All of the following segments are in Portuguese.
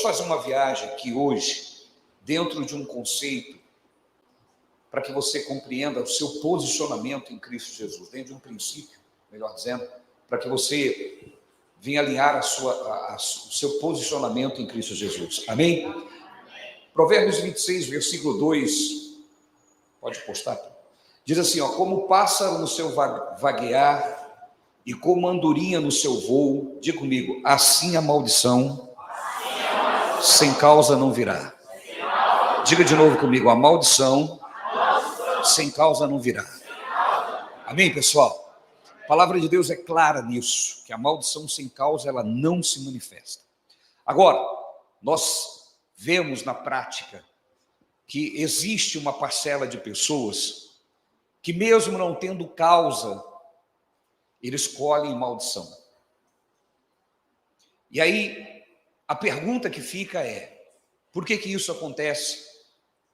fazer uma viagem aqui hoje, dentro de um conceito, para que você compreenda o seu posicionamento em Cristo Jesus, dentro de um princípio, melhor dizendo, para que você venha alinhar o seu posicionamento em Cristo Jesus. Amém? Provérbios 26, versículo 2, pode postar, diz assim, ó, como pássaro no seu vaguear e como andorinha no seu voo, diga comigo, assim a maldição sem causa não virá. Diga de novo comigo, a maldição sem causa não virá. Amém, pessoal? A palavra de Deus é clara nisso, que a maldição sem causa, ela não se manifesta. Agora, nós vemos na prática que existe uma parcela de pessoas que mesmo não tendo causa, eles colhem maldição. E aí, a pergunta que fica é, por que isso acontece?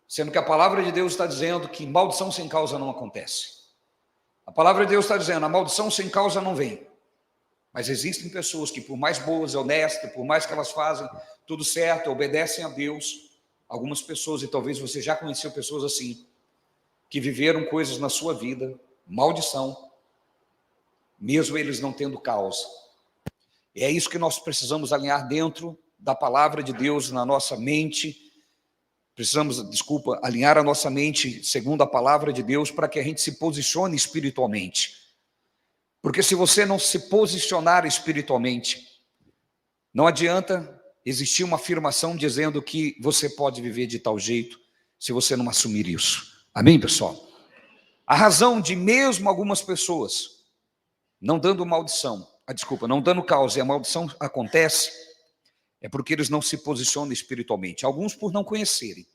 Sendo que a palavra de Deus está dizendo que maldição sem causa não acontece. A palavra de Deus está dizendo, a maldição sem causa não vem. Mas existem pessoas que, por mais boas, honestas, por mais que elas fazem tudo certo, obedecem a Deus, algumas pessoas, e talvez você já conheceu pessoas assim, que viveram coisas na sua vida, maldição, mesmo eles não tendo causa. E é isso que nós precisamos alinhar dentro da palavra de Deus na nossa mente. Precisamos, alinhar a nossa mente segundo a palavra de Deus para que a gente se posicione espiritualmente. Porque se você não se posicionar espiritualmente, não adianta existir uma afirmação dizendo que você pode viver de tal jeito se você não assumir isso. Amém, pessoal? A razão de mesmo algumas pessoas não dando maldição, não dando causa e a maldição acontece, é porque eles não se posicionam espiritualmente. Alguns por não conhecerem,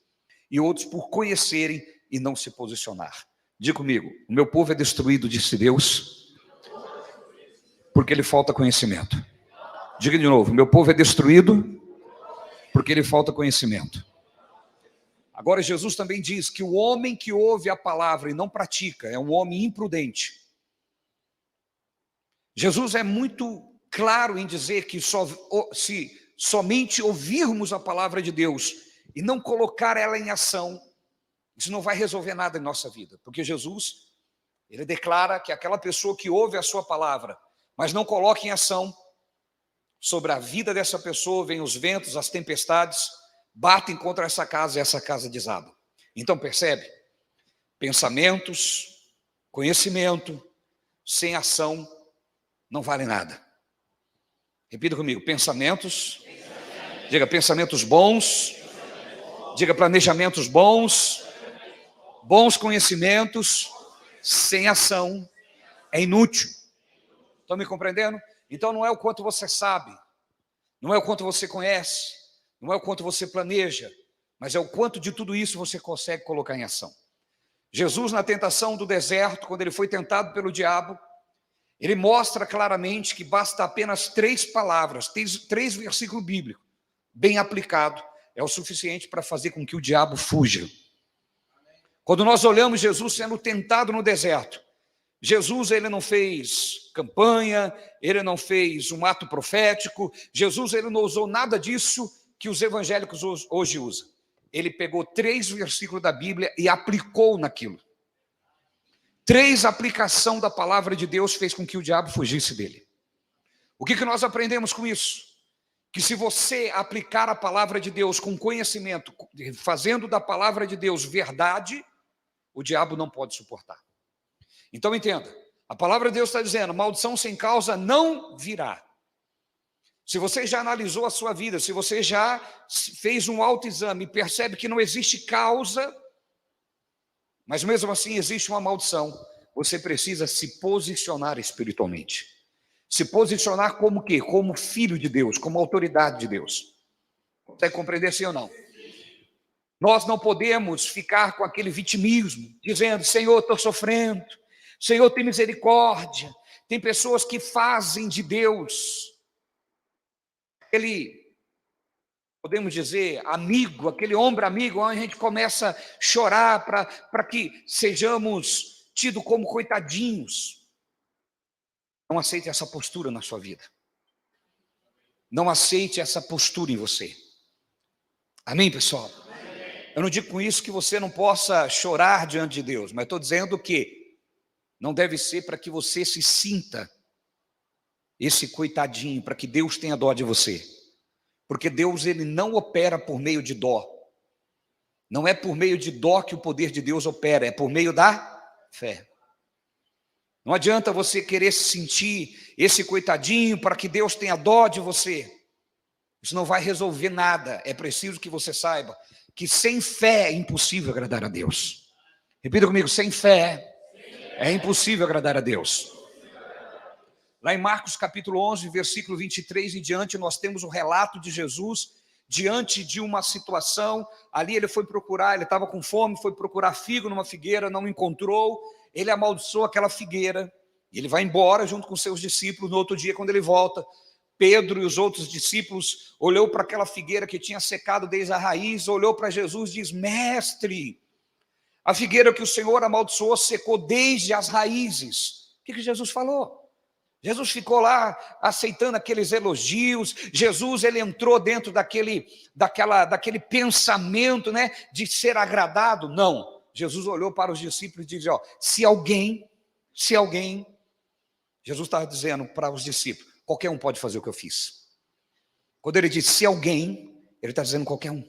e outros por conhecerem e não se posicionar. Diga comigo, o meu povo é destruído, disse Deus, porque lhe falta conhecimento. Diga de novo, meu povo é destruído porque lhe falta conhecimento. Agora Jesus também diz que o homem que ouve a palavra e não pratica é um homem imprudente. Jesus é muito claro em dizer que se somente ouvirmos a palavra de Deus e não colocar ela em ação, isso não vai resolver nada em nossa vida, porque Jesus, ele declara que aquela pessoa que ouve a sua palavra, mas não coloca em ação, sobre a vida dessa pessoa vêm os ventos, as tempestades, batem contra essa casa e essa casa desaba. Então percebe? Pensamentos, conhecimento, sem ação, não vale nada. Repita comigo, pensamentos, diga pensamentos bons, diga planejamentos bons, bons conhecimentos, sem ação, é inútil. Estão me compreendendo? Então não é o quanto você sabe, não é o quanto você conhece, não é o quanto você planeja, mas é o quanto de tudo isso você consegue colocar em ação. Jesus, na tentação do deserto, quando ele foi tentado pelo diabo, ele mostra claramente que basta apenas 3 palavras, 3 versículos bíblicos, bem aplicado, é o suficiente para fazer com que o diabo fuja. Quando nós olhamos Jesus sendo tentado no deserto, Jesus, ele não fez campanha, ele não fez um ato profético, Jesus, ele não usou nada disso que os evangélicos hoje usam. Ele pegou 3 versículos da Bíblia e aplicou naquilo. 3 aplicação da palavra de Deus fez com que o diabo fugisse dele. O que nós aprendemos com isso? Que se você aplicar a palavra de Deus com conhecimento, fazendo da palavra de Deus verdade, o diabo não pode suportar. Então entenda, a palavra de Deus está dizendo, maldição sem causa não virá. Se você já analisou a sua vida, se você já fez um autoexame e percebe que não existe causa, mas mesmo assim existe uma maldição, você precisa se posicionar espiritualmente. Se posicionar como o quê? Como filho de Deus, como autoridade de Deus. Consegue compreender sim ou não? Nós não podemos ficar com aquele vitimismo, dizendo, Senhor, estou sofrendo, Senhor, tem misericórdia. Tem pessoas que fazem de Deus aquele, podemos dizer, amigo, aquele ombro amigo, onde a gente começa a chorar para que sejamos tidos como coitadinhos. Não aceite essa postura na sua vida. Não aceite essa postura em você. Amém, pessoal? Eu não digo com isso que você não possa chorar diante de Deus, mas estou dizendo que não deve ser para que você se sinta esse coitadinho, para que Deus tenha dó de você. Porque Deus, ele não opera por meio de dó. Não é por meio de dó que o poder de Deus opera, é por meio da fé. Não adianta você querer se sentir esse coitadinho para que Deus tenha dó de você. Isso não vai resolver nada. É preciso que você saiba que sem fé é impossível agradar a Deus. Repita comigo, sem fé é impossível agradar a Deus. Lá em Marcos capítulo 11, versículo 23 em diante, nós temos o relato de Jesus diante de uma situação. Ali ele foi procurar, ele estava com fome, foi procurar figo numa figueira, não encontrou, ele amaldiçoou aquela figueira, e ele vai embora junto com seus discípulos. No outro dia, quando ele volta, Pedro e os outros discípulos olhou para aquela figueira que tinha secado desde a raiz, olhou para Jesus e diz: mestre, a figueira que o Senhor amaldiçoou secou desde as raízes. O que Jesus falou? Jesus ficou lá aceitando aqueles elogios. Jesus, ele entrou dentro daquele pensamento, né, de ser agradado? Não. Jesus olhou para os discípulos e disse: ó, se alguém, Jesus estava dizendo para os discípulos, qualquer um pode fazer o que eu fiz. Quando ele diz se alguém, ele está dizendo qualquer um.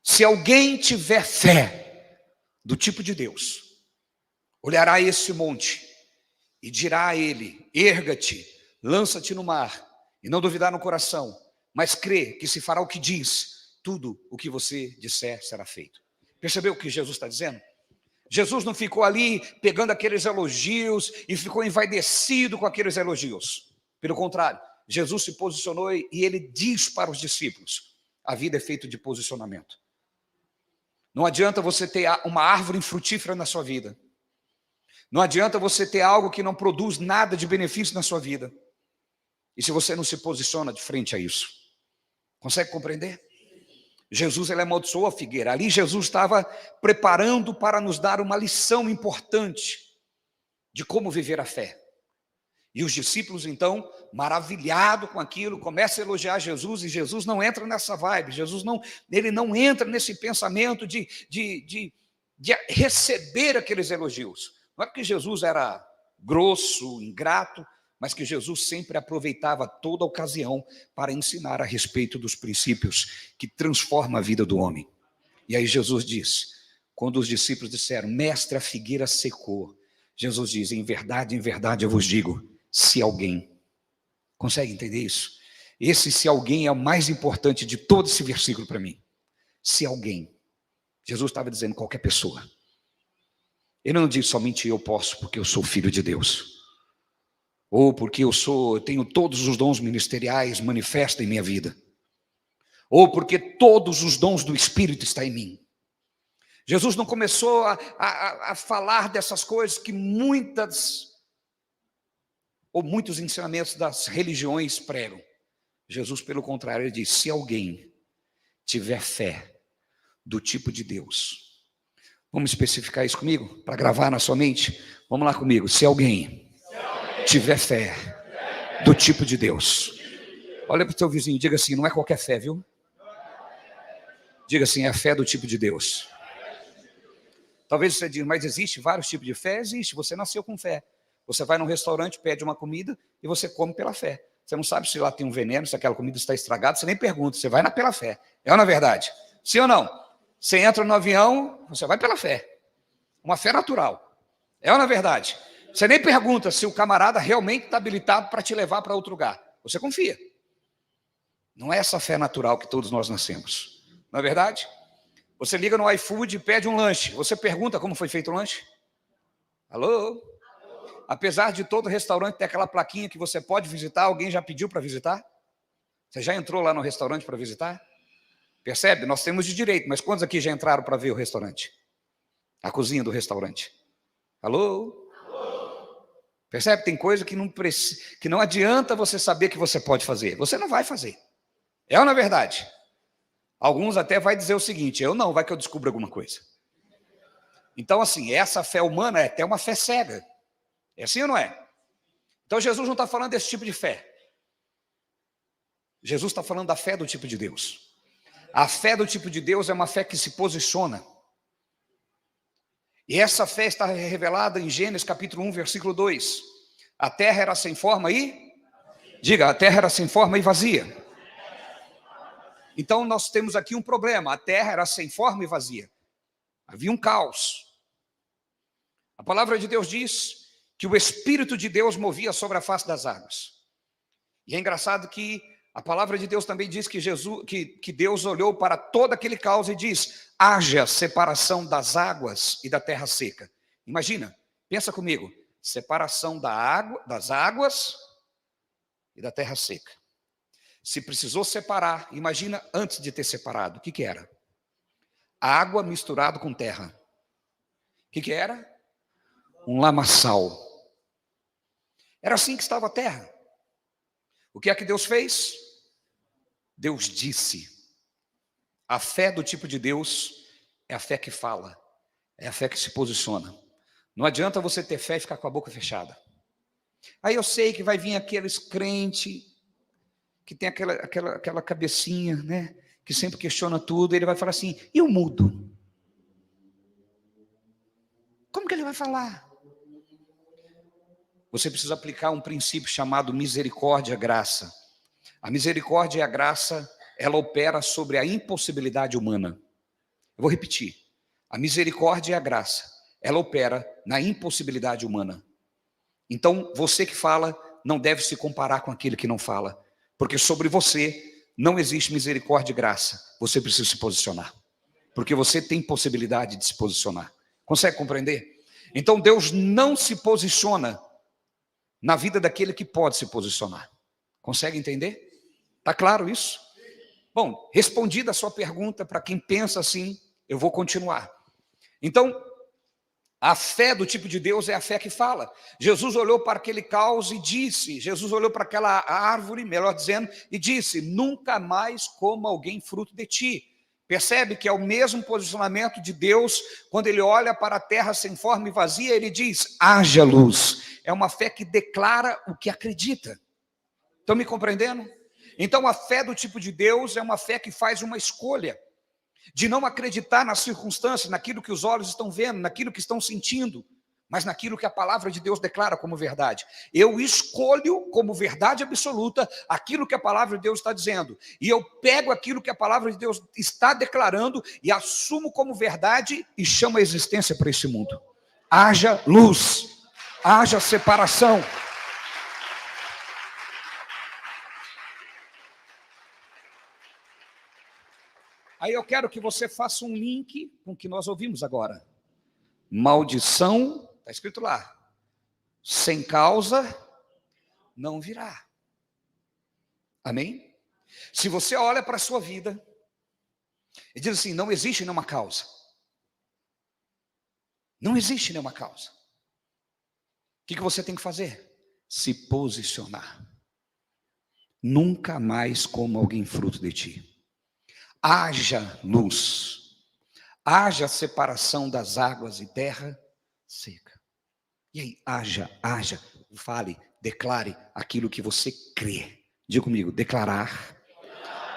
Se alguém tiver fé do tipo de Deus, olhará esse monte e dirá a ele: erga-te, lança-te no mar, e não duvidar no coração, mas crê que se fará o que diz, tudo o que você disser será feito. Percebeu o que Jesus está dizendo? Jesus não ficou ali pegando aqueles elogios e ficou envaidecido com aqueles elogios. Pelo contrário, Jesus se posicionou e ele diz para os discípulos: a vida é feita de posicionamento. Não adianta você ter uma árvore infrutífera na sua vida. Não adianta você ter algo que não produz nada de benefício na sua vida, e se você não se posiciona de frente a isso. Consegue compreender? Jesus, ele amaldiçoou a figueira. Ali Jesus estava preparando para nos dar uma lição importante de como viver a fé. E os discípulos, então, maravilhados com aquilo, começam a elogiar Jesus, e Jesus não entra nessa vibe. Jesus ele não entra nesse pensamento de receber aqueles elogios. Não é porque Jesus era grosso, ingrato, mas que Jesus sempre aproveitava toda a ocasião para ensinar a respeito dos princípios que transformam a vida do homem. E aí Jesus diz, quando os discípulos disseram: mestre, a figueira secou, Jesus diz: em verdade eu vos digo, se alguém. Consegue entender isso? Esse se alguém é o mais importante de todo esse versículo para mim. Se alguém. Jesus estava dizendo qualquer pessoa. Ele não diz somente eu posso porque eu sou filho de Deus, ou porque eu tenho todos os dons ministeriais manifestos em minha vida, ou porque todos os dons do Espírito estão em mim. Jesus não começou a falar dessas coisas que muitos ensinamentos das religiões pregam. Jesus, pelo contrário, ele diz: se alguém tiver fé do tipo de Deus. Vamos especificar isso comigo? Para gravar na sua mente? Vamos lá comigo. Se alguém tiver fé do tipo de Deus. Olha para o teu vizinho e diga assim: não é qualquer fé, viu? Diga assim: é a fé do tipo de Deus. Talvez você diga: mas existe vários tipos de fé? Existe, você nasceu com fé. Você vai num restaurante, pede uma comida e você come pela fé. Você não sabe se lá tem um veneno, se aquela comida está estragada, você nem pergunta, você vai pela fé. É ou não é verdade? Sim ou não? Você entra no avião, você vai pela fé. Uma fé natural. É ou não é verdade? Você nem pergunta se o camarada realmente está habilitado para te levar para outro lugar. Você confia. Não é essa fé natural que todos nós nascemos. Não é verdade? Você liga no iFood e pede um lanche. Você pergunta como foi feito o lanche? Alô? Apesar de todo restaurante ter aquela plaquinha que você pode visitar, alguém já pediu para visitar? Você já entrou lá no restaurante para visitar? Percebe? Nós temos de direito, mas quantos aqui já entraram para ver o restaurante? A cozinha do restaurante. Alô? Percebe? Tem coisa que não adianta você saber que você pode fazer. Você não vai fazer. É ou não é verdade? Alguns até vai dizer o seguinte: eu não, vai que eu descubro alguma coisa. Então, assim, essa fé humana é até uma fé cega. É assim ou não é? Então Jesus não está falando desse tipo de fé. Jesus está falando da fé do tipo de Deus. A fé do tipo de Deus é uma fé que se posiciona. E essa fé está revelada em Gênesis capítulo 1, versículo 2. A terra era sem forma e... Diga, a terra era sem forma e vazia. Então nós temos aqui um problema. A terra era sem forma e vazia. Havia um caos. A palavra de Deus diz que o Espírito de Deus movia sobre a face das águas. E é engraçado que a palavra de Deus também diz que Deus olhou para todo aquele caos e diz: haja separação das águas e da terra seca. Imagina, pensa comigo, separação das águas e da terra seca. Se precisou separar, imagina antes de ter separado, o que era? Água misturada com terra. O que era? Um lamaçal. Era assim que estava a terra. O que é que Deus fez? Deus disse. A fé do tipo de Deus é a fé que fala, é a fé que se posiciona. Não adianta você ter fé e ficar com a boca fechada. Aí eu sei que vai vir aqueles crentes que tem aquela cabecinha, né, que sempre questiona tudo, ele vai falar assim: e o mudo? Como que ele vai falar? Você precisa aplicar um princípio chamado misericórdia e graça. A misericórdia e a graça, ela opera sobre a impossibilidade humana. Eu vou repetir. A misericórdia e a graça, ela opera na impossibilidade humana. Então, você que fala, não deve se comparar com aquele que não fala. Porque sobre você não existe misericórdia e graça. Você precisa se posicionar. Porque você tem possibilidade de se posicionar. Consegue compreender? Então, Deus não se posiciona na vida daquele que pode se posicionar. Consegue entender? Está claro isso? Bom, respondida a sua pergunta, para quem pensa assim, eu vou continuar. Então, a fé do tipo de Deus é a fé que fala. Jesus olhou para aquele caos e disse, Jesus olhou para aquela árvore, melhor dizendo, e disse: nunca mais coma alguém fruto de ti. Percebe que é o mesmo posicionamento de Deus, quando ele olha para a terra sem forma e vazia, ele diz: haja luz. É uma fé que declara o que acredita. Estão me compreendendo? Então a fé do tipo de Deus é uma fé que faz uma escolha de não acreditar nas circunstâncias, naquilo que os olhos estão vendo, naquilo que estão sentindo, mas naquilo que a palavra de Deus declara como verdade. Eu escolho como verdade absoluta aquilo que a palavra de Deus está dizendo, e eu pego aquilo que a palavra de Deus está declarando e assumo como verdade e chamo a existência para esse mundo. Haja luz, haja separação. Aí eu quero que você faça um link com o que nós ouvimos agora. Maldição, está escrito lá, sem causa não virá. Amém? Se você olha para a sua vida e diz assim: não existe nenhuma causa. Não existe nenhuma causa. O que você tem que fazer? Se posicionar. Nunca mais coma alguém fruto de ti. Haja luz, haja separação das águas e terra seca. E aí, haja, fale, declare aquilo que você crê. Diga comigo: declarar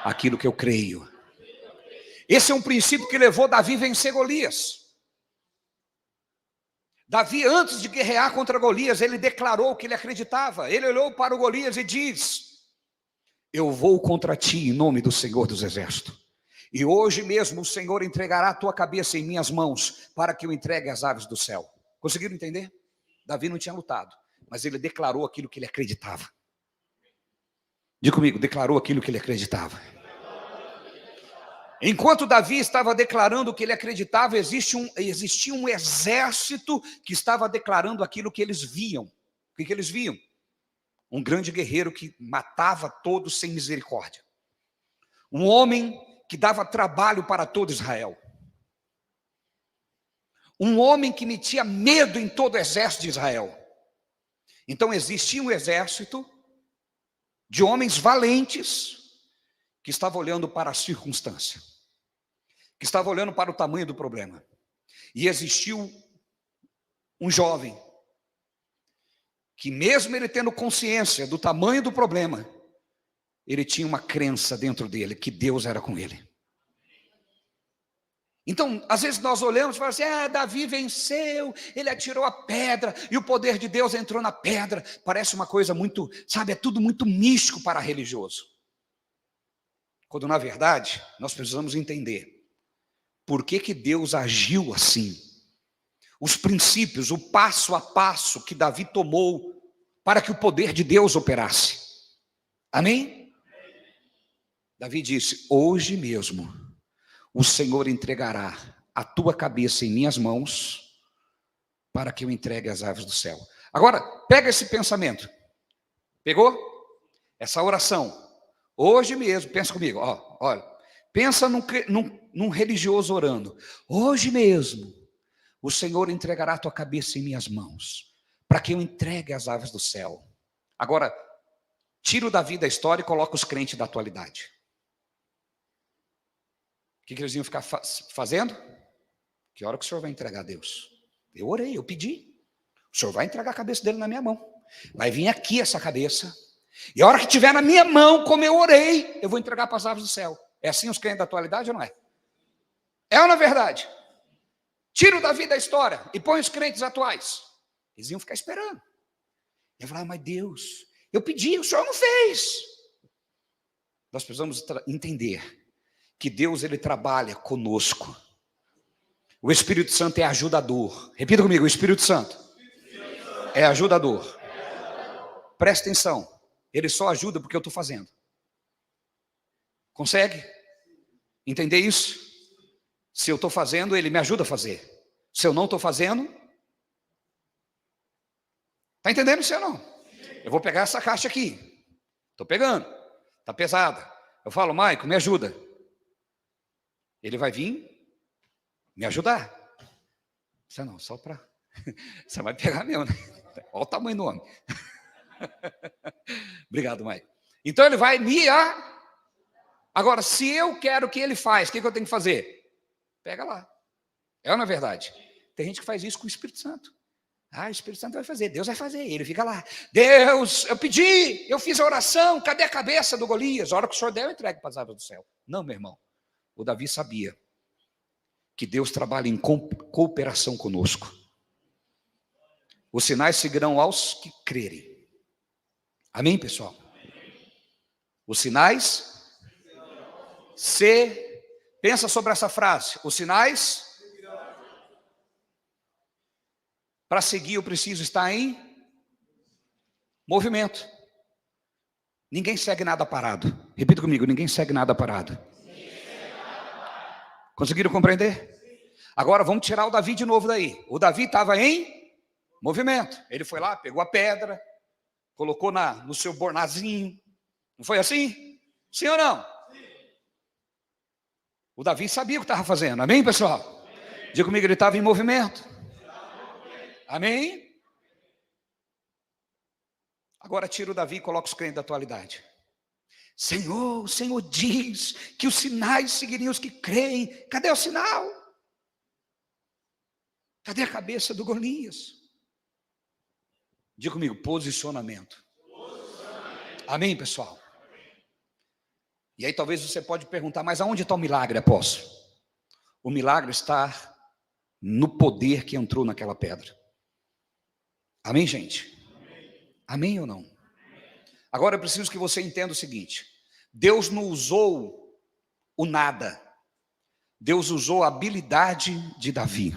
aquilo que eu creio. Esse é um princípio que levou Davi a vencer Golias. Davi, antes de guerrear contra Golias, ele declarou o que ele acreditava. Ele olhou para o Golias e diz: eu vou contra ti em nome do Senhor dos Exércitos. E hoje mesmo o Senhor entregará a tua cabeça em minhas mãos, para que eu entregue as aves do céu. Conseguiram entender? Davi não tinha lutado, mas ele declarou aquilo que ele acreditava. Diga comigo: declarou aquilo que ele acreditava. Enquanto Davi estava declarando o que ele acreditava, existia um exército que estava declarando aquilo que eles viam. O que eles viam? Um grande guerreiro que matava todos sem misericórdia. Um homem que dava trabalho para todo Israel. Um homem que metia medo em todo o exército de Israel. Então existia um exército de homens valentes que estava olhando para a circunstância, que estava olhando para o tamanho do problema. E existiu um jovem que, mesmo ele tendo consciência do tamanho do problema, ele tinha uma crença dentro dele que Deus era com ele. Então, às vezes nós olhamos e falamos assim, Davi venceu, ele atirou a pedra, e o poder de Deus entrou na pedra. Parece uma coisa muito, sabe, é tudo muito místico para religioso. Quando, na verdade, nós precisamos entender por que Deus agiu assim. Os princípios, o passo a passo que Davi tomou para que o poder de Deus operasse. Amém? Davi disse, hoje mesmo o Senhor entregará a tua cabeça em minhas mãos para que eu entregue as aves do céu. Agora, pega esse pensamento. Pegou? Essa oração. Hoje mesmo, pensa comigo, olha. Pensa num religioso orando. Hoje mesmo, o Senhor entregará a tua cabeça em minhas mãos para que eu entregue as aves do céu. Agora, tira o Davi da história e coloca os crentes da atualidade. O que eles iam ficar fazendo? Que hora que o Senhor vai entregar a Deus? Eu orei, eu pedi. O Senhor vai entregar a cabeça dele na minha mão. Vai vir aqui essa cabeça. E a hora que estiver na minha mão, como eu orei, eu vou entregar para as aves do céu. É assim os crentes da atualidade ou não é? É ou não é verdade? Tira o Davi da história e põe os crentes atuais. Eles iam ficar esperando. Eu falava, mas Deus, eu pedi, o Senhor não fez. Nós precisamos entender que Deus, ele trabalha conosco. O Espírito Santo é ajudador. Repita comigo, o Espírito Santo é ajudador. Presta atenção, ele só ajuda porque eu estou fazendo. Consegue entender isso? Se eu estou fazendo, ele me ajuda a fazer. Se eu não estou fazendo, está entendendo isso ou não? Eu vou pegar essa caixa aqui. Estou pegando, está pesada. Eu falo, Maico, me ajuda. Ele vai vir me ajudar. Você não, só para... Você vai pegar mesmo, né? Olha o tamanho do homem. Obrigado, Maico. Então ele vai me... Agora, se eu quero que ele faz, o que eu tenho que fazer? Pega lá. É ou não é verdade? Tem gente que faz isso com o Espírito Santo. O Espírito Santo vai fazer, Deus vai fazer. Ele fica lá, Deus, eu pedi, eu fiz a oração, cadê a cabeça do Golias? A hora que o Senhor der, eu entrego para as aves do céu. Não, meu irmão. O Davi sabia que Deus trabalha em cooperação conosco. Os sinais seguirão aos que crerem. Amém, pessoal? Os sinais pensa sobre essa frase. Os sinais para seguir eu preciso estar em movimento. Ninguém segue nada parado. Repita comigo, ninguém segue nada parado. Conseguiram compreender? Agora vamos tirar o Davi de novo daí. O Davi estava em movimento. Ele foi lá, pegou a pedra, colocou no seu bornazinho. Não foi assim? Sim ou não? O Davi sabia o que estava fazendo. Amém, pessoal? Diga comigo, ele estava em movimento. Amém? Agora tira o Davi e coloca os crentes da atualidade. Senhor, o Senhor diz que os sinais seguiriam os que creem. Cadê o sinal? Cadê a cabeça do Golias? Diga comigo, posicionamento. Amém, pessoal? E aí talvez você pode perguntar, mas aonde está o milagre, apóstolo? O milagre está no poder que entrou naquela pedra. Amém, gente? Amém ou não? Agora eu preciso que você entenda o seguinte. Deus não usou o nada. Deus usou a habilidade de Davi.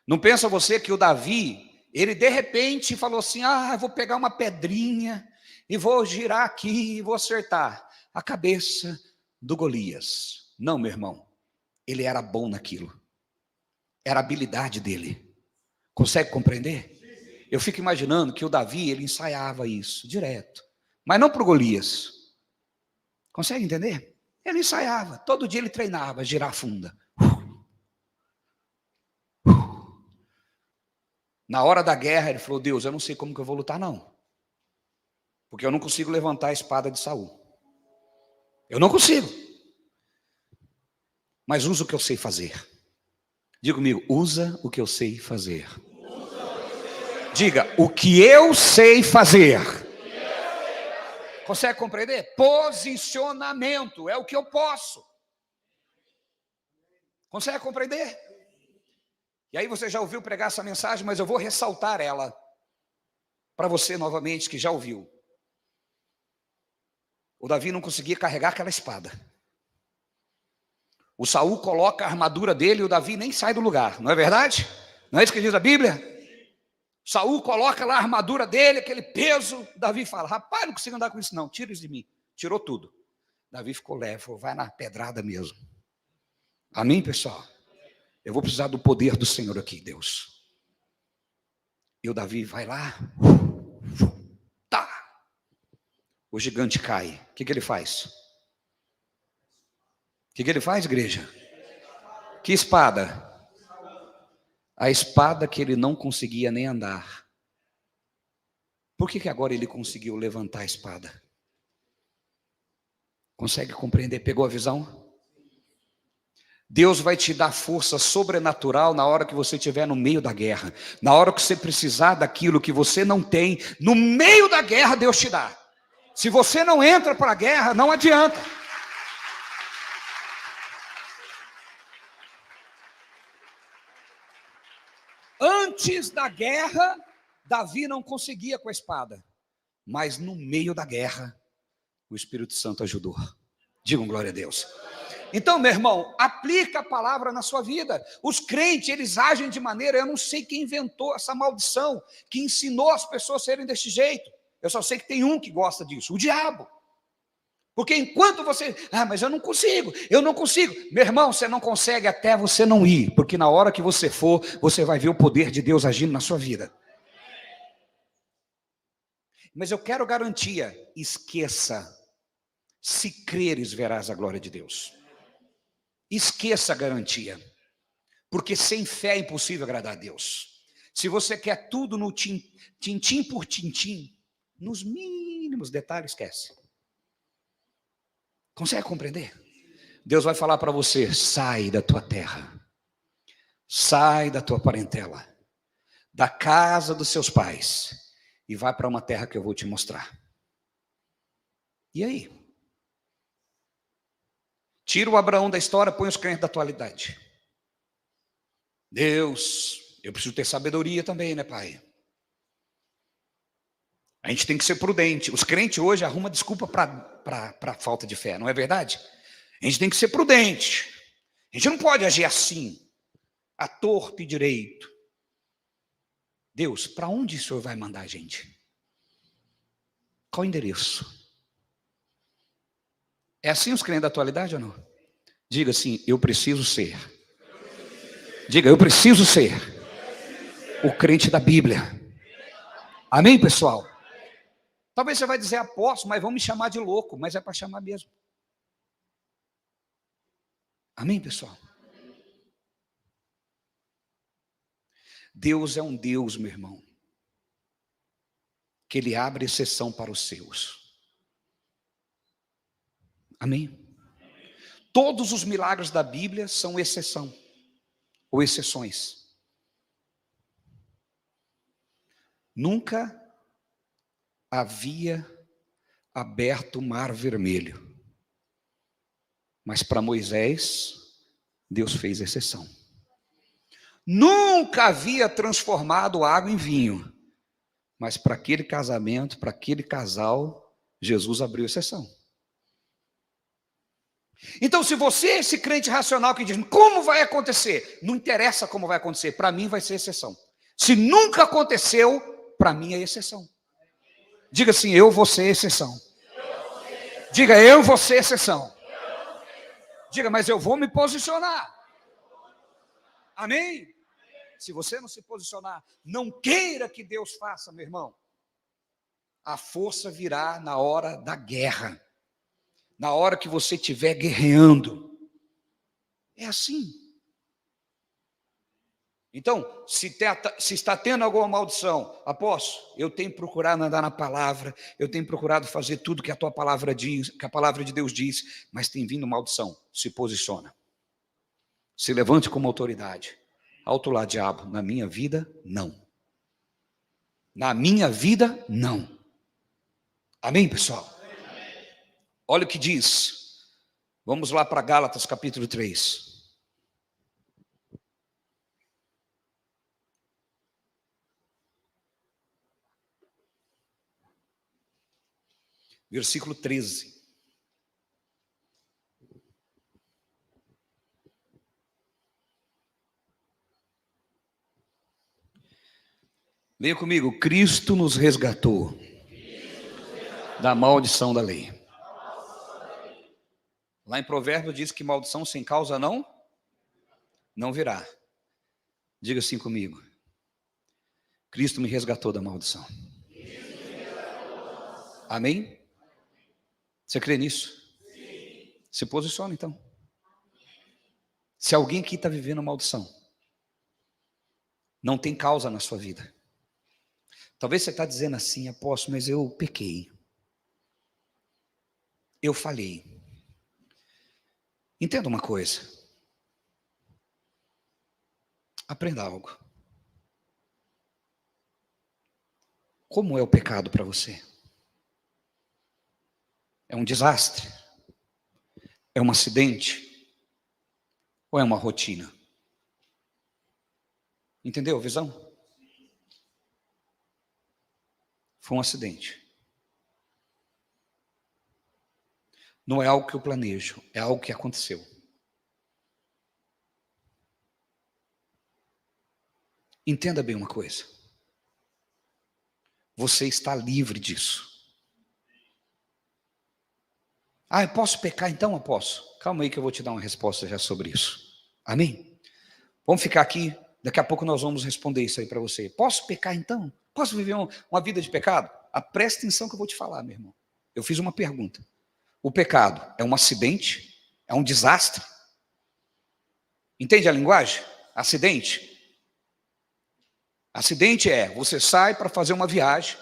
Não pensa você que o Davi, ele de repente falou assim, eu vou pegar uma pedrinha e vou girar aqui e vou acertar a cabeça do Golias. Não, meu irmão. Ele era bom naquilo. Era a habilidade dele. Consegue compreender? Eu fico imaginando que o Davi, ele ensaiava isso direto. Mas não para o Golias. Consegue entender? Ele ensaiava. Todo dia ele treinava, girar a funda. Na hora da guerra, ele falou, Deus, eu não sei como que eu vou lutar, não. Porque eu não consigo levantar a espada de Saul. Eu não consigo. Mas usa o que eu sei fazer. Diga comigo, usa o que eu sei fazer. Diga, o que eu sei fazer. Consegue compreender? Posicionamento, é o que eu posso. Consegue compreender? E aí você já ouviu pregar essa mensagem, mas eu vou ressaltar ela para você novamente que já ouviu. O Davi não conseguia carregar aquela espada. O Saul coloca a armadura dele e o Davi nem sai do lugar, não é verdade? Não é isso que diz a Bíblia? Saul coloca lá a armadura dele, aquele peso. Davi fala: rapaz, não consigo andar com isso não, tira isso de mim. Tirou tudo. Davi ficou leve, falou: vai na pedrada mesmo. Amém, pessoal? Eu vou precisar do poder do Senhor aqui, Deus. E o Davi vai lá, tá. O gigante cai. O que ele faz? O que ele faz, igreja? Que espada? A espada que ele não conseguia nem andar. Por que agora ele conseguiu levantar a espada? Consegue compreender? Pegou a visão? Deus vai te dar força sobrenatural na hora que você estiver no meio da guerra. Na hora que você precisar daquilo que você não tem, no meio da guerra Deus te dá. Se você não entra para a guerra, não adianta. Antes da guerra, Davi não conseguia com a espada. Mas no meio da guerra, o Espírito Santo ajudou. Digam glória a Deus. Então, meu irmão, aplica a palavra na sua vida. Os crentes, eles agem de maneira, eu não sei quem inventou essa maldição, que ensinou as pessoas a serem desse jeito. Eu só sei que tem um que gosta disso, o diabo. Porque enquanto você, mas eu não consigo. Meu irmão, você não consegue até você não ir, porque na hora que você for, você vai ver o poder de Deus agindo na sua vida. Mas eu quero garantia, esqueça, se creres verás a glória de Deus. Esqueça a garantia, porque sem fé é impossível agradar a Deus. Se você quer tudo no tintim por tintim, nos mínimos detalhes, esquece. Consegue compreender? Deus vai falar para você: sai da tua terra, sai da tua parentela, da casa dos seus pais, e vai para uma terra que eu vou te mostrar. E aí? Tira o Abraão da história, põe os crentes da atualidade. Deus, eu preciso ter sabedoria também, né, pai? A gente tem que ser prudente. Os crentes hoje arrumam desculpa para falta de fé, não é verdade? A gente tem que ser prudente. A gente não pode agir assim, à torto e direito. Deus, para onde o Senhor vai mandar a gente? Qual o endereço? É assim os crentes da atualidade ou não? Diga assim: eu preciso ser. Diga: eu preciso ser o crente da Bíblia. Amém, pessoal? Talvez você vai dizer: apóstolo, mas vão me chamar de louco. Mas é para chamar mesmo. Amém, pessoal? Deus é um Deus, meu irmão, que Ele abre exceção para os seus. Amém? Todos os milagres da Bíblia são exceção, ou exceções. Nunca havia aberto o mar vermelho, mas para Moisés, Deus fez exceção. Nunca havia transformado água em vinho, mas para aquele casamento, para aquele casal, Jesus abriu exceção. Então, se você é esse crente racional que diz: como vai acontecer? Não interessa como vai acontecer, para mim vai ser exceção. Se nunca aconteceu, para mim é exceção. Diga assim: eu vou ser exceção. Diga: eu vou ser exceção. Diga: mas eu vou me posicionar. Amém? Se você não se posicionar, não queira que Deus faça, meu irmão. A força virá na hora da guerra. Na hora que você estiver guerreando. É assim. Então, se está tendo alguma maldição, apóstolo, eu tenho procurado andar na palavra, eu tenho procurado fazer tudo que a tua palavra diz, que a palavra de Deus diz, mas tem vindo maldição. Se posiciona. Se levante como autoridade. Alto lá, diabo, na minha vida, não. Na minha vida, não. Amém, pessoal? Olha o que diz. Vamos lá para Gálatas capítulo 3. versículo 13. Leia comigo. Cristo nos resgatou da maldição da lei. Lá em Provérbios diz que maldição sem causa não virá. Diga assim comigo. Cristo me resgatou da maldição. Amém? Você crê nisso? Sim. Se posiciona então. Se alguém aqui está vivendo maldição, não tem causa na sua vida. Talvez você está dizendo assim, apóstolo, mas eu pequei. Eu falhei. Entenda uma coisa. Aprenda algo. Como é o pecado para você? É um desastre? É um acidente? Ou é uma rotina? Entendeu a visão? Foi um acidente. Não é algo que eu planejo, é algo que aconteceu. Entenda bem uma coisa. Você está livre disso. Ah, eu posso pecar então, apóstolo? Calma aí que eu vou te dar uma resposta já sobre isso. Amém? Vamos ficar aqui, daqui a pouco nós vamos responder isso aí para você. Posso pecar então? Posso viver uma vida de pecado? Presta atenção que eu vou te falar, meu irmão. Eu fiz uma pergunta. O pecado é um acidente? É um desastre? Entende a linguagem? Acidente. Acidente é, você sai para fazer uma viagem,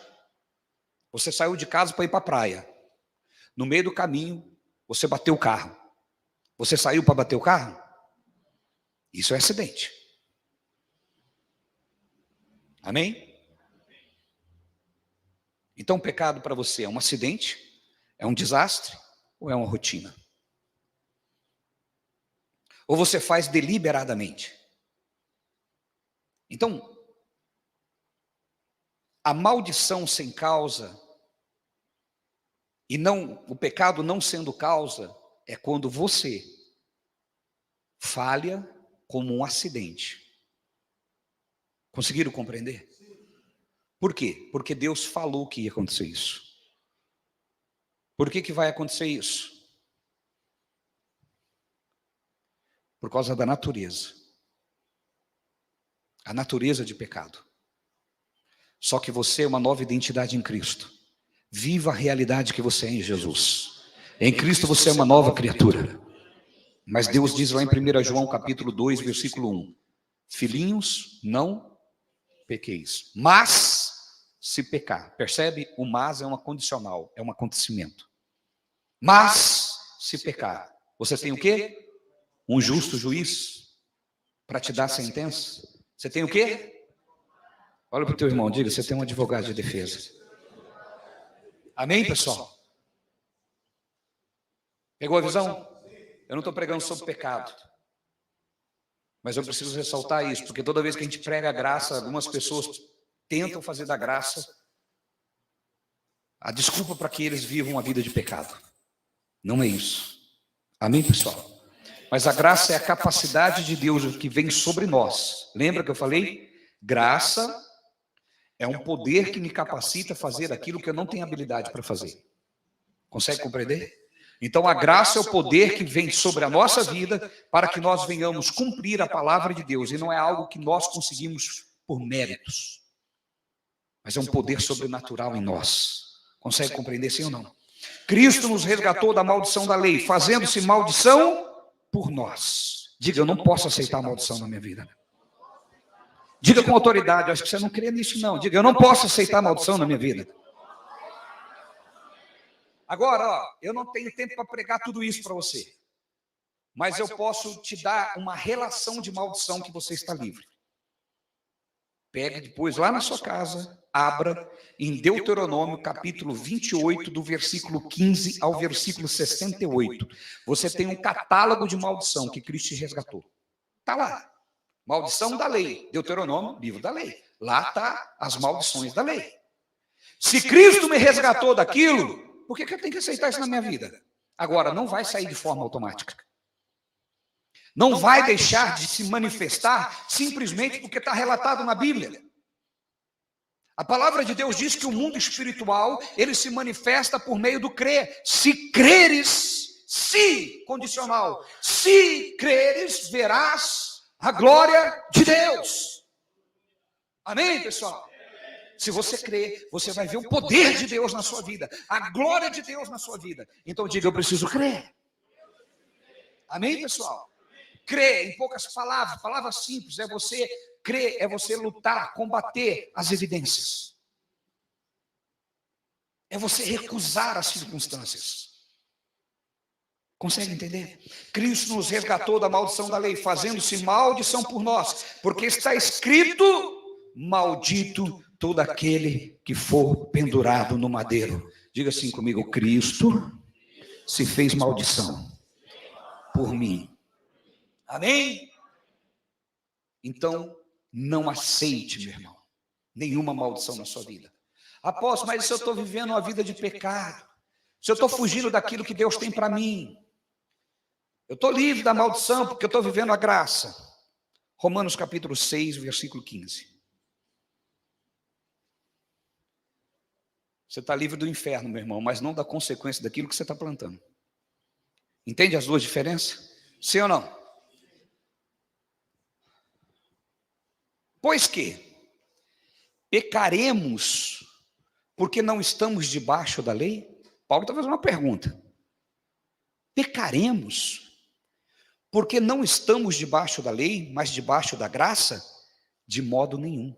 você saiu de casa para ir para a praia. No meio do caminho, você bateu o carro. Você saiu para bater o carro? Isso é acidente. Amém? Então o pecado para você é um acidente, é um desastre ou é uma rotina? Ou você faz deliberadamente? Então, a maldição sem causa e não o pecado não sendo causa é quando você falha como um acidente. Conseguiram compreender? Por quê? Porque Deus falou que ia acontecer isso. Por que vai acontecer isso? Por causa da natureza. A natureza de pecado. Só que você é uma nova identidade em Cristo. Viva a realidade que você é em Jesus. Em Cristo você é uma nova criatura. Mas Deus diz lá em 1 João capítulo 2, versículo 1. Filhinhos, não pequeis. Mas, se pecar. Percebe? O mas é uma condicional, é um acontecimento. Mas, se pecar. Você tem o quê? Um justo juiz para te dar sentença. Você tem o quê? Olha para o teu irmão, diga, você tem um advogado de defesa. Amém, pessoal? Pegou a visão? Eu não estou pregando sobre pecado. Mas eu preciso ressaltar isso, porque toda vez que a gente prega a graça, algumas pessoas tentam fazer da graça a desculpa para que eles vivam uma vida de pecado. Não é isso. Amém, pessoal? Mas a graça é a capacidade de Deus que vem sobre nós. Lembra que eu falei? Graça é um poder que me capacita a fazer aquilo que eu não tenho habilidade para fazer. Consegue compreender? Então a graça é o poder que vem sobre a nossa vida para que nós venhamos cumprir a palavra de Deus. E não é algo que nós conseguimos por méritos. Mas é um poder sobrenatural em nós. Consegue compreender sim ou não? Cristo nos resgatou da maldição da lei, fazendo-se maldição por nós. Diga, eu não posso aceitar a maldição na minha vida. Diga com autoridade, acho que você não crê nisso não. Diga, eu não posso aceitar a maldição na minha vida. Agora, eu não tenho tempo para pregar tudo isso para você. Mas eu posso te dar uma relação de maldição que você está livre. Pegue depois lá na sua casa, abra em Deuteronômio capítulo 28, do versículo 15 ao versículo 68. Você tem um catálogo de maldição que Cristo te resgatou. Está lá. Maldição da lei. Deuteronômio, livro da lei. Lá está as maldições da lei. Se Cristo me resgatou daquilo, por que eu tenho que aceitar isso na minha vida? Agora, não vai sair de forma automática. Não vai deixar de se manifestar simplesmente porque está relatado na Bíblia. A palavra de Deus diz que o mundo espiritual, ele se manifesta por meio do crer. Se creres, se, condicional, se creres, verás a glória de Deus. Amém, pessoal? Se você crer, você vai ver o poder de Deus na sua vida, a glória de Deus na sua vida. Então diga, eu preciso crer. Amém, pessoal? Crer, em poucas palavras, palavras simples, é você crer, é você lutar, combater as evidências. É você recusar as circunstâncias. Consegue entender? Cristo nos resgatou da maldição da lei, fazendo-se maldição por nós, porque está escrito, maldito todo aquele que for pendurado no madeiro. Diga assim comigo, Cristo se fez maldição por mim. Amém? Então, não aceite, meu irmão, nenhuma maldição na sua vida. Apóstolo, mas se eu estou vivendo uma vida de pecado, se eu estou fugindo daquilo que Deus tem para mim, eu estou livre da maldição porque eu estou vivendo a graça. Romanos capítulo 6, versículo 15. Você está livre do inferno, meu irmão, mas não da consequência daquilo que você está plantando. Entende as duas diferenças? Sim ou não? Pois que pecaremos porque não estamos debaixo da lei? Paulo está fazendo uma pergunta. Pecaremos porque não estamos debaixo da lei, mas debaixo da graça? De modo nenhum.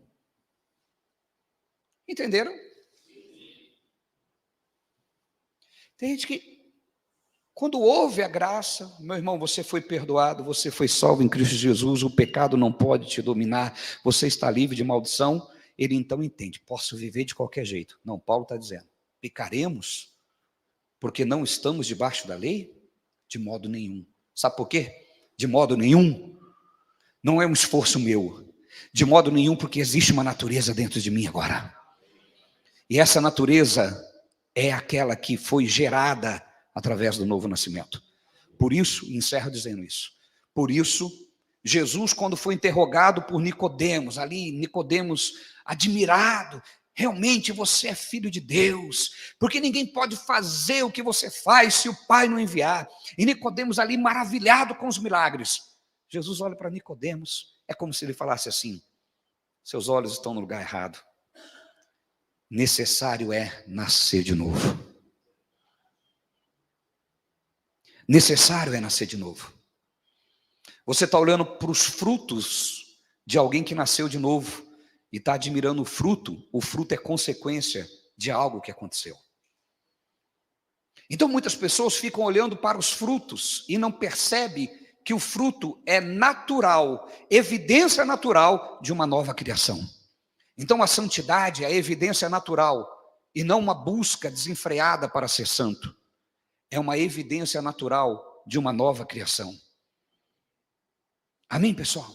Entenderam? Tem gente que, quando ouve a graça, meu irmão, você foi perdoado, você foi salvo em Cristo Jesus, o pecado não pode te dominar, você está livre de maldição, ele então entende, posso viver de qualquer jeito. Não, Paulo está dizendo, pecaremos porque não estamos debaixo da lei? De modo nenhum. Sabe por quê? De modo nenhum. Não é um esforço meu. De modo nenhum, porque existe uma natureza dentro de mim agora. E essa natureza é aquela que foi gerada através do novo nascimento. Por isso, encerro dizendo isso. Por isso, Jesus, quando foi interrogado por Nicodemos, ali Nicodemos admirado, realmente você é filho de Deus, porque ninguém pode fazer o que você faz se o Pai não enviar. E Nicodemos ali maravilhado com os milagres. Jesus olha para Nicodemos, é como se ele falasse assim, seus olhos estão no lugar errado. Necessário é nascer de novo. Necessário é nascer de novo. Você está olhando para os frutos de alguém que nasceu de novo e está admirando o fruto é consequência de algo que aconteceu. Então muitas pessoas ficam olhando para os frutos e não percebem que o fruto é natural, evidência natural de uma nova criação. Então a santidade é a evidência natural e não uma busca desenfreada para ser santo. É uma evidência natural de uma nova criação. Amém, pessoal?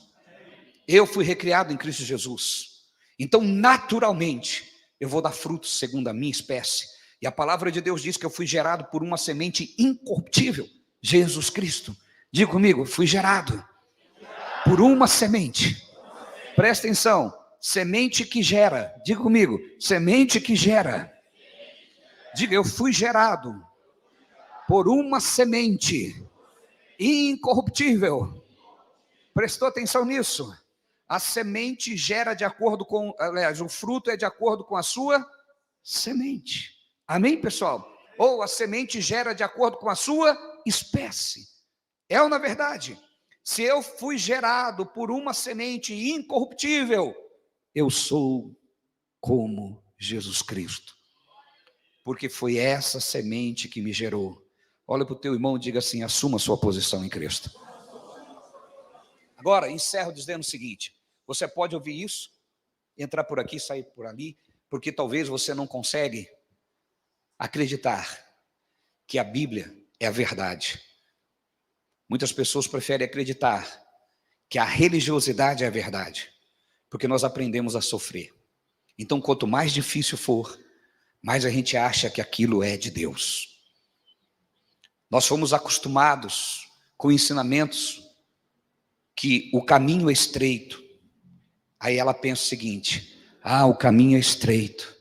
Eu fui recriado em Cristo Jesus. Então, naturalmente, eu vou dar frutos segundo a minha espécie. E a palavra de Deus diz que eu fui gerado por uma semente incorruptível, Jesus Cristo. Diga comigo, fui gerado por uma semente. Presta atenção, semente que gera. Diga comigo, semente que gera. Diga, eu fui gerado por uma semente incorruptível. Prestou atenção nisso? A semente gera de acordo com, aliás, o fruto é de acordo com a sua semente. Amém, pessoal? Ou a semente gera de acordo com a sua espécie. É ou não é verdade? Se eu fui gerado por uma semente incorruptível, eu sou como Jesus Cristo. Porque foi essa semente que me gerou. Olha para o teu irmão e diga assim, assuma a sua posição em Cristo. Agora, encerro dizendo o seguinte, você pode ouvir isso, entrar por aqui, sair por ali, porque talvez você não consegue acreditar que a Bíblia é a verdade. Muitas pessoas preferem acreditar que a religiosidade é a verdade, porque nós aprendemos a sofrer. Então, quanto mais difícil for, mais a gente acha que aquilo é de Deus. Nós fomos acostumados com ensinamentos que o caminho é estreito. Aí ela pensa o seguinte: o caminho é estreito,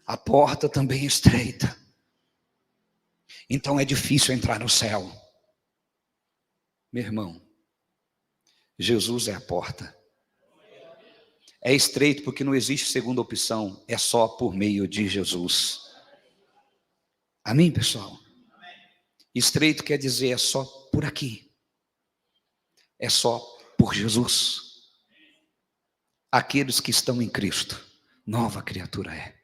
a porta também é estreita, então é difícil entrar no céu. Meu irmão, Jesus é a porta. É estreito porque não existe segunda opção, é só por meio de Jesus. Amém, pessoal? Estreito quer dizer é só por aqui, é só por Jesus. Aqueles que estão em Cristo, nova criatura é.